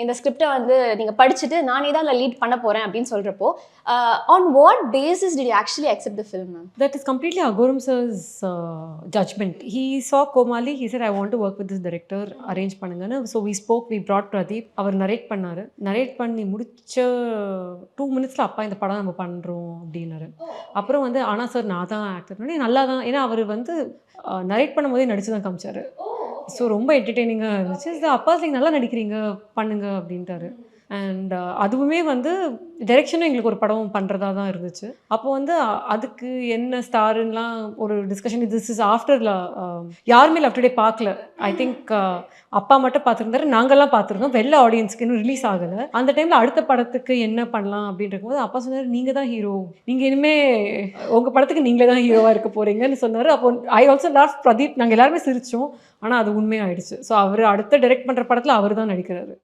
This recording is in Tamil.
இந்த ஸ்கிரிப்டை வந்து நீங்க படிச்சுட்டு நானே தான் அதில் லீட் பண்ண போறேன் அப்படின்னு சொல்றப்போ on what basis did you actually accept the film, ma'am? That is completely Agorum sir's judgment. He saw Komali, he said, I want to work with this director, arrange பண்ணுங்கன்னு. So we spoke, we brought Pradeep. அவர் நரேட் பண்ணாரு. நரேட் பண்ணி முடிச்ச 2 minutesல அப்பா இந்த படம் நம்ம பண்ணுறோம் அப்படின்னாரு. அப்புறம் வந்து ஆனா சார் நான் தான் ஆக்டர் பண்ணி நல்லா தான், ஏன்னா அவர் வந்து நரேட் பண்ணும்போதே நடிச்சு தான் காமிச்சாரு. ஸோ ரொம்ப என்டர்டெய்னிங்காக இருந்துச்சு. அப்பா நீங்கள் நல்லா நடிக்கிறீங்க பண்ணுங்க அப்படின்ட்டாரு. அண்ட் அதுவுமே வந்து டைரெக்ஷனும் எங்களுக்கு ஒரு படம் பண்ணுறதா தான் இருந்துச்சு. அப்போ வந்து அதுக்கு என்ன ஸ்டாருன்னெலாம் ஒரு டிஸ்கஷன். திஸ் இஸ் ஆஃப்டரில் யாருமே லவ் டுடே பார்க்கல. ஐ திங்க் அப்பா மட்டும் பார்த்துருந்தாரு, நாங்கள்லாம் பார்த்துருந்தோம். வெளில ஆடியன்ஸ்க்கு இன்னும் ரிலீஸ் ஆகலை. அந்த டைமில் அடுத்த படத்துக்கு என்ன பண்ணலாம் அப்படின்ட்டு போது அப்பா சொன்னார், நீங்கள் தான் ஹீரோ, நீங்கள் இனிமேல் உங்கள் படத்துக்கு நீங்களே தான் ஹீரோவாக இருக்க போகிறீங்கன்னு சொன்னார். அப்போ ஐ ஆல்சோ லாஸ்ட் பிரதீப், நாங்கள் எல்லாருமே சிரித்தோம். ஆனால் அது உண்மையாகிடுச்சு. ஸோ அவர் அடுத்த டைரக்ட் பண்ணுற படத்தில் அவர் தான் நடிக்கிறாரு.